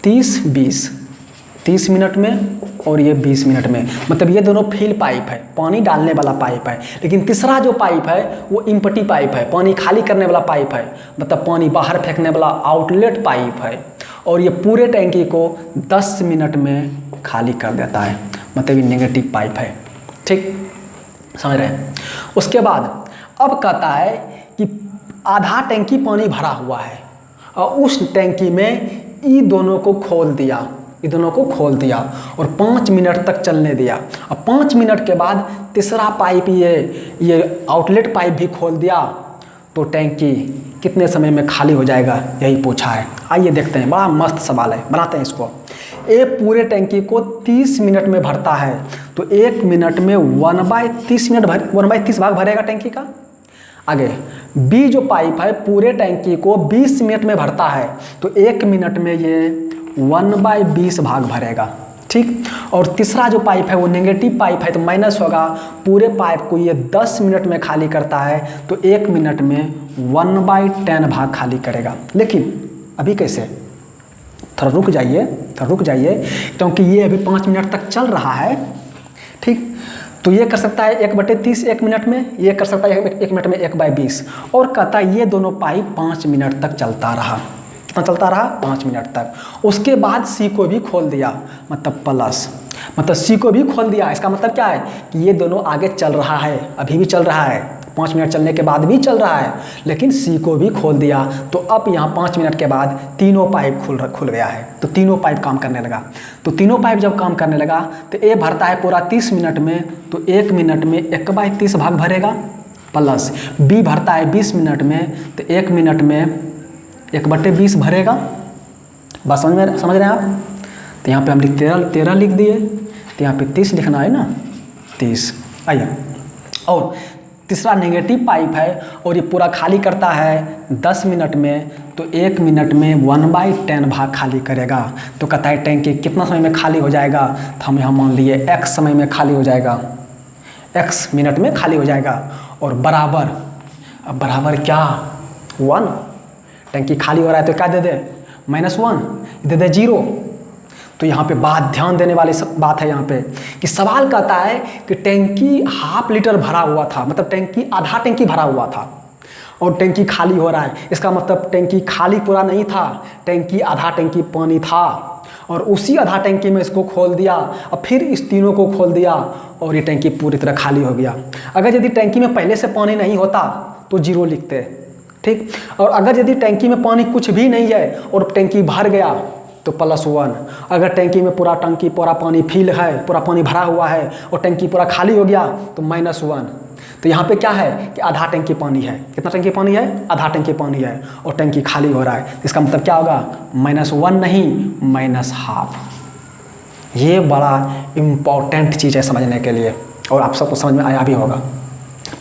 30 मिनट में और ये 20 मिनट में, मतलब ये दोनों फिल पाइप है, पानी डालने वाला पाइप है। लेकिन तीसरा जो पाइप है वो इम्पटी पाइप है, पानी खाली करने वाला पाइप है, मतलब पानी बाहर फेंकने वाला आउटलेट पाइप है। और ये पूरे टैंकी को 10 मिनट में खाली कर देता है, मतलब ये नेगेटिव पाइप है, ठीक, समझ रहे हैं। उसके बाद अब कहता है कि आधा टैंकी पानी भरा हुआ है और उस टैंकी में ये दोनों को खोल दिया और 5 मिनट तक चलने दिया। और 5 मिनट के बाद तीसरा पाइप ये आउटलेट पाइप भी खोल दिया, तो टैंकी कितने समय में खाली हो जाएगा, यही पूछा है। आइए देखते हैं, बड़ा मस्त सवाल है, बनाते हैं इसको। ए पूरे टैंकी को 30 मिनट में भरता है, तो 1 मिनट में 1/30 भाग भरेगा टैंकी का। आगे बी जो पाइप है पूरे टैंकी को 20 मिनट में भरता है, तो 1 मिनट में ये 1/20 भाग भरेगा, ठीक। और तीसरा जो पाइप है वो नेगेटिव पाइप है, तो माइनस होगा। पूरे पाइप को ये 10 मिनट में खाली करता है, तो 1 मिनट में 1/10 भाग खाली करेगा। लेकिन अभी कैसे, थोड़ा रुक जाइए, क्योंकि ये अभी 5 मिनट तक चल रहा है, ठीक। तो ये कर सकता है 1/30 1 मिनट में, ये कर सकता है 1 मिनट में 1/20, और कहता है ये दोनों पाइप 5 मिनट तक चलता रहा। कितना चलता रहा? 5 मिनट तक। उसके बाद सी को भी खोल दिया, मतलब सी को भी खोल दिया। इसका मतलब क्या है कि ये दोनों आगे चल रहा है, अभी भी चल रहा है, 5 मिनट चलने के बाद भी चल रहा है, लेकिन सी को भी खोल दिया। तो अब यहाँ 5 मिनट के बाद तीनों पाइप खुल गया है, तो तीनों पाइप काम करने लगा। तो तीनों पाइप जब काम करने लगा तो ए भरता है पूरा 30 मिनट में, तो 1 मिनट में 1/30 भाग भरेगा, प्लस बी भरता है 20 मिनट में, तो 1 मिनट में 1/20 भरेगा। बात समझ रहे हैं आप? तो यहाँ पे हम 13 लिख दिए, तो यहाँ पे 30 लिखना है ना, 30। आइए, और तीसरा नेगेटिव पाइप है और ये पूरा खाली करता है 10 मिनट में, तो 1 मिनट में 1/10 भाग खाली करेगा। तो कहता है टैंकी कितना समय में खाली हो जाएगा, तो हम यहाँ मान लिए x समय में खाली हो जाएगा, x मिनट में खाली हो जाएगा। और बराबर क्या, 1। टैंकी खाली हो रहा है तो क्या दे दे, -1, दे दे 0। तो यहाँ पे ध्यान देने वाली बात है यहाँ पे कि सवाल कहता है कि टैंकी ½ लीटर भरा हुआ था, मतलब आधा टैंकी भरा हुआ था और टैंकी खाली हो रहा है। इसका मतलब टैंकी खाली पूरा नहीं था, टैंकी आधा टैंकी पानी था, और उसी आधा टैंकी में इसको खोल दिया और फिर इस तीनों को खोल दिया और ये टैंकी पूरी तरह खाली हो गया। अगर यदि टैंकी में पहले से पानी नहीं होता तो 0 लिखते, ठीक। और अगर यदि टैंकी में पानी कुछ भी नहीं है और टैंकी भर गया तो +1। अगर टैंकी में पूरा पानी फिल है, पूरा पानी भरा हुआ है और टैंकी पूरा खाली हो गया तो -1। तो यहाँ पे क्या है कि आधा टैंकी पानी है। कितना टैंकी पानी है? आधा टैंकी पानी है और टैंकी खाली हो रहा है। इसका मतलब क्या होगा, -1 नहीं, -½ ये बड़ा इम्पॉर्टेंट चीज़ है समझने के लिए, और आप सबको समझ में आया भी होगा,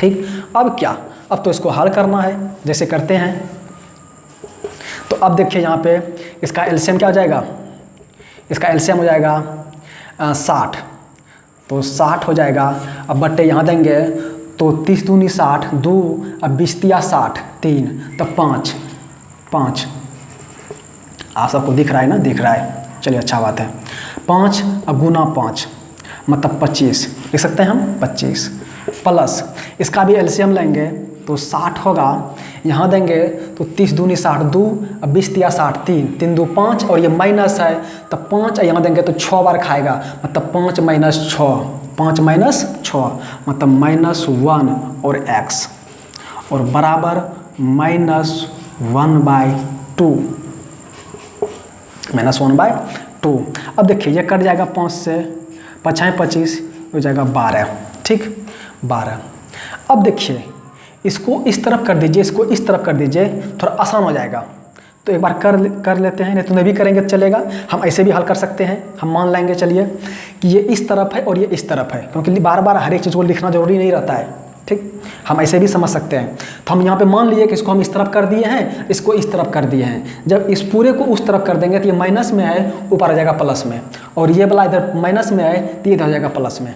ठीक। अब क्या, अब तो इसको हल करना है, जैसे करते हैं। तो अब देखिए यहाँ पे इसका एलसीएम क्या हो जाएगा, इसका एलसीएम हो जाएगा 60, तो 60 हो जाएगा। अब बट्टे यहाँ देंगे तो 30 दूनी 60, 2 अब 20 तिया 60, 3 तब 5। आप सबको दिख रहा है ना, दिख रहा है, चलिए अच्छा बात है। 5 अब गुना 5 मतलब 25 लिख सकते हैं हम, 25 प्लस इसका भी एलसीएम लेंगे तो 60 होगा। यहाँ देंगे तो 30 दूनी 60, 2 अब 20 तिया 60, 3 2 5, और ये माइनस है तो 5 यहाँ देंगे तो 6 बार खाएगा, मतलब 5 - 6 5 माइनस 6 मतलब -1 और x और बराबर -1/2 -1/2। अब देखिए ये कट जाएगा 5 से 5 25 हो जाएगा 12, ठीक 12। अब देखिए इसको इस तरफ कर दीजिए, इसको इस तरफ कर दीजिए, थोड़ा आसान हो जाएगा। तो एक बार कर लेते हैं, नहीं तो नहीं भी करेंगे तो चलेगा, हम ऐसे भी हल कर सकते हैं। हम मान लेंगे चलिए कि ये इस तरफ है और ये इस तरफ है, क्योंकि बार बार हर एक चीज़ को लिखना जरूरी नहीं रहता है, ठीक। हम ऐसे भी समझ सकते हैं। तो हम यहाँ पे मान लिए कि इसको हम इस तरफ कर दिए हैं, इसको इस तरफ कर दिए हैं। जब इस पूरे को उस तरफ कर देंगे तो ये माइनस में है, ऊपर आ जाएगा प्लस में, और ये वाला इधर माइनस में है तो ये इधर आ जाएगा प्लस में।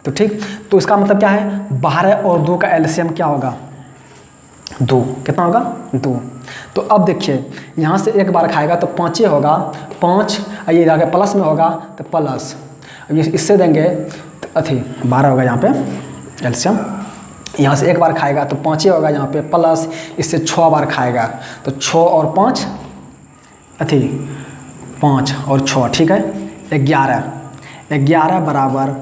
तो ठीक, तो इसका मतलब क्या है, 12 और 2 का एलसीएम क्या होगा, 2। कितना होगा, 2। तो अब देखिए यहाँ से एक बार खाएगा तो 5 होगा, 5 ये आगे प्लस में होगा तो प्लस, इससे देंगे तो अथी 12 होगा यहाँ पे एलसीएम। यहाँ से एक बार खाएगा तो 5 होगा यहाँ पे, प्लस इससे 6 बार खाएगा तो 6 और 5 अथी 5 और 6, ठीक है 11। 11 बराबर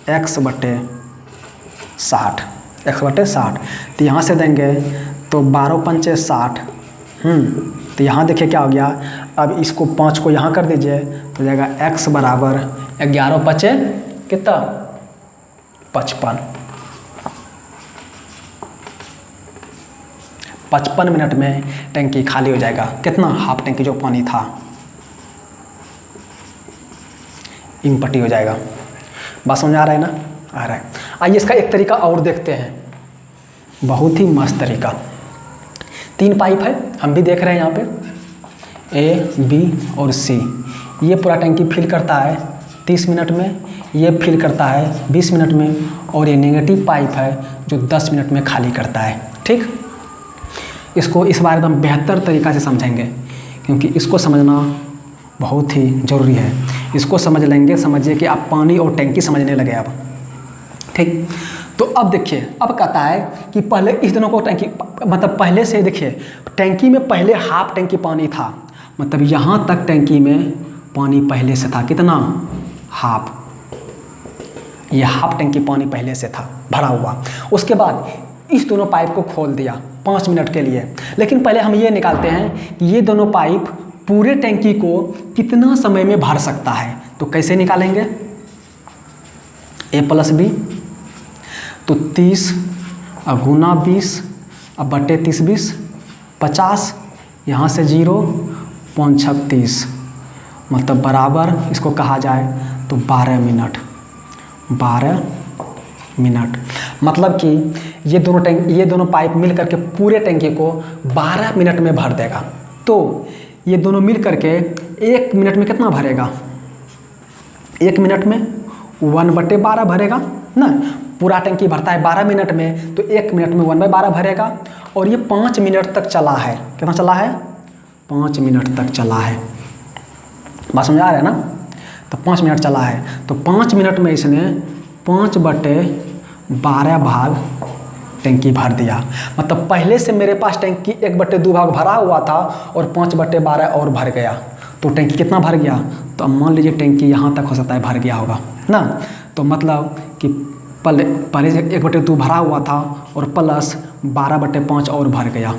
x/60, x/60। तो यहाँ से देंगे तो 12 पंचे 60। तो यहाँ देखिए क्या हो गया, अब इसको 5 को यहाँ कर दीजिए तो जाएगा x बराबर 11 पचे कितना 55। 55 मिनट में टंकी खाली हो जाएगा। कितना, हाफ टंकी जो पानी था इम्पटी हो जाएगा। बात समझ आ रहा है ना, आ रहा है। आइए इसका एक तरीका और देखते हैं, बहुत ही मस्त तरीका। 3 पाइप है, हम भी देख रहे हैं यहाँ पे A, B और C। ये पूरा टंकी फिल करता है 30 मिनट में, ये फिल करता है 20 मिनट में, और ये नेगेटिव पाइप है जो 10 मिनट में खाली करता है, ठीक। इसको इस बार एकदम बेहतर तरीक़ा से समझेंगे, क्योंकि इसको समझना बहुत ही ज़रूरी है। इसको समझ लेंगे, समझिए कि आप पानी और टंकी समझने लगे अब, ठीक। तो अब देखिए, अब कहता है कि पहले इस दोनों को टंकी, मतलब पहले से देखिए टंकी में पहले हाफ टंकी पानी था, मतलब यहाँ तक टंकी में पानी पहले से था। कितना, हाफ, ये हाफ टंकी पानी पहले से था भरा हुआ। उसके बाद इस दोनों पाइप को खोल दिया 5 मिनट के लिए। लेकिन पहले हम ये निकालते हैं कि ये दोनों पाइप पूरे टंकी को कितना समय में भर सकता है। तो कैसे निकालेंगे, A + B तो 30 अब गुना 20 अब बटे 30 20 50, यहाँ से 0 5 36 मतलब बराबर इसको कहा जाए तो 12 मिनट। 12 मिनट मतलब कि ये दोनों पाइप मिल करके पूरे टंकी को 12 मिनट में भर देगा। तो ये दोनों मिल करके 1 मिनट में कितना भरेगा, 1 मिनट में 1/12 भरेगा ना। पूरा टंकी भरता है 12 मिनट में, तो 1 मिनट में 1/12 भरेगा। और ये 5 मिनट तक चला है। कितना चला है, 5 मिनट तक चला है। बात समझ आ रहा है ना। तो 5 मिनट चला है, तो 5 मिनट में इसने 5/12 भाग टंकी भर दिया। मतलब पहले से मेरे पास टंकी 1/2 भाग भरा हुआ था और 5/12 और भर गया। तो टंकी कितना भर गया, तो अब मान लीजिए टंकी यहाँ तक हो सकता है भर गया होगा ना। तो मतलब कि पहले से 1/2 भरा हुआ था और प्लस 12/5 और भर गया,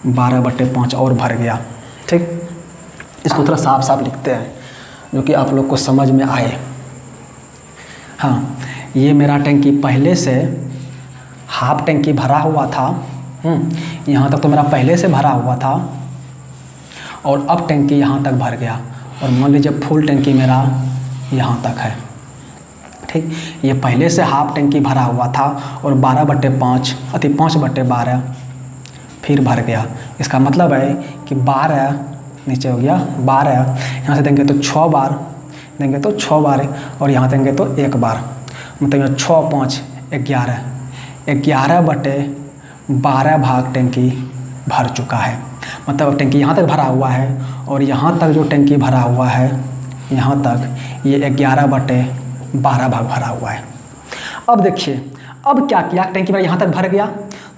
12/5 और भर गया, ठीक। इसको थोड़ा साफ साफ लिखते हैं जो कि आप लोग को समझ में आए। हाँ, ये मेरा टंकी पहले से हाफ टंकी भरा हुआ था, यहाँ तक तो मेरा पहले से भरा हुआ था, और अब टंकी यहाँ तक भर गया। और मान लीजिए फुल टंकी मेरा यहाँ तक है, ठीक। ये पहले से हाफ टंकी भरा हुआ था और 12/5 अति 5/12 फिर भर गया। इसका मतलब है कि 12 नीचे हो गया 12, यहाँ से देंगे तो 6 बार देंगे तो 6 बार, और यहाँ देंगे तो 1 बार। मतलब 6 5 11, 11/12 भाग टंकी भर चुका है। मतलब टंकी यहाँ तक भरा हुआ है, और यहाँ तक जो टंकी भरा हुआ है यहाँ तक ये 11/12 भाग भरा हुआ है। अब देखिए, अब क्या किया, टंकी में यहाँ तक भर गया,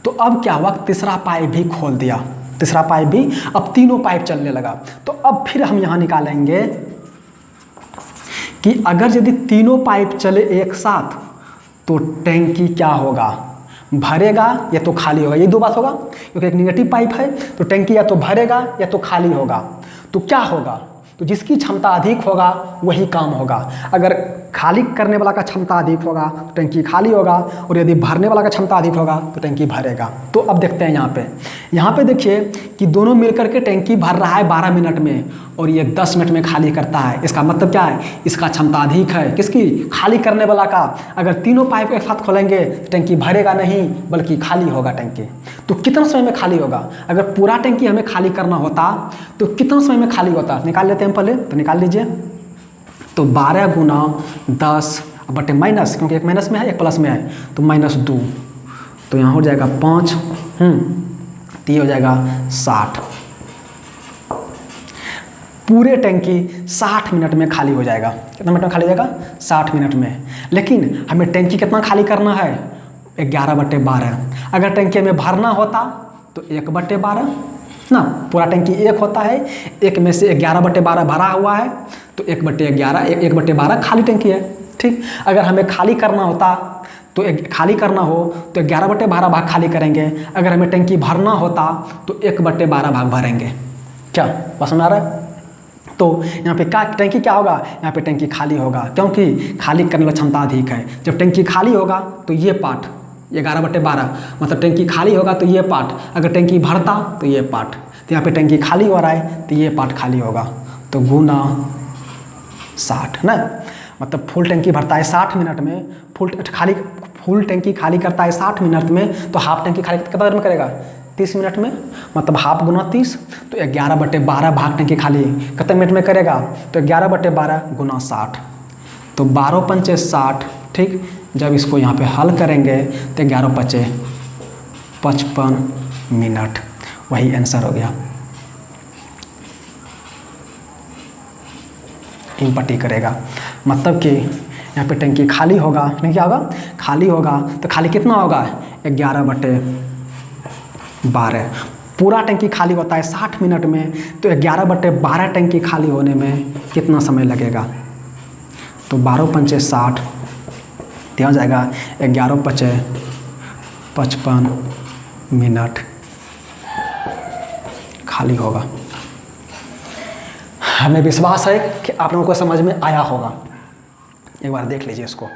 तो अब क्या हुआ, तीसरा पाइप भी खोल दिया। तीसरा पाइप भी, अब तीनों पाइप चलने लगा। तो अब फिर हम यहाँ निकालेंगे कि अगर यदि तीनों पाइप चले एक साथ तो टैंकी क्या होगा, भरेगा या तो खाली होगा। ये दो बात होगा, क्योंकि एक निगेटिव पाइप है तो टैंकी या तो भरेगा या तो खाली होगा। तो क्या होगा, तो जिसकी क्षमता अधिक होगा वही काम होगा। अगर खाली करने वाला का क्षमता अधिक होगा तो टैंकी खाली होगा, और यदि भरने वाला का क्षमता अधिक होगा तो टैंकी भरेगा। तो अब देखते हैं यहाँ पे देखिए कि दोनों मिलकर के टैंकी भर रहा है 12 मिनट में और ये 10 मिनट में खाली करता है। इसका मतलब क्या है, इसका क्षमता अधिक है, किसकी, खाली करने वाला का। अगर तीनों पाइप एक साथ खोलेंगे तो टैंकी भरेगा नहीं बल्कि खाली होगा टैंकी। तो कितना समय में खाली होगा, अगर पूरा टैंकी हमें खाली करना होता तो कितना समय में खाली होता, निकाल लेते हैं पहले। तो निकाल लीजिए, तो 12 गुना 10 बटे माइनस, क्योंकि एक माइनस में है एक प्लस में है, तो -2, तो यहाँ हो जाएगा 5, तो ये हो जाएगा 60। पूरे टैंकी 60 मिनट में खाली हो जाएगा। कितना मिनट में खाली हो जाएगा, 60 मिनट में। लेकिन हमें टैंकी कितना खाली करना है, 11/12। अगर टैंकी में भरना होता तो 1/12 ना, पूरा टैंकी एक होता है, एक में से 11/12 भरा हुआ है तो 1/11, 1/12 खाली टैंकी है। ठीक, अगर हमें खाली करना होता तो खाली करना हो तो 11/12 भाग खाली करेंगे। अगर हमें टैंकी भरना होता तो 1/12 भाग भरेंगे। क्या बात समझ आ रहा है। तो यहाँ पे क्या टैंकी क्या होगा, यहाँ पे टैंकी खाली होगा, क्योंकि खाली करने वाला क्षमता अधिक है। जब टैंकी खाली होगा तो ये पार्ट 11/12, मतलब टैंकी खाली होगा तो ये पार्ट, अगर टैंकी भरता तो ये पार्ट। तो यहाँ पे टैंकी खाली हो रहा है तो ये पार्ट खाली होगा, तो गुना 60 ना, मतलब फुल टैंकी भरता है 60 मिनट में, फुल टैंकी खाली करता है 60 मिनट में, तो हाफ टैंकी खाली कितना देर में करेगा, 30 मिनट में, मतलब हाफ गुना 30, तो 11/12 भाग टैंकी खाली कितने मिनट में करेगा, तो 11/12 गुना 60, तो 12 पंचे 60। ठीक, जब इसको यहाँ पे हल करेंगे तो 11 पचे 55 मिनट, वही आंसर हो गया। इनपट्टी करेगा, मतलब कि यहाँ पे टैंकी खाली होगा, नहीं क्या होगा, खाली होगा, तो खाली कितना होगा, 11/12। पूरा टैंकी खाली होता है 60 मिनट में, तो 11/12 टैंकी खाली होने में कितना समय लगेगा, तो 12 पंचे 60, तो हो जाएगा 11 पचे 55 मिनट खाली होगा। हमें विश्वास है कि आप लोगों को समझ में आया होगा। एक बार देख लीजिए इसको।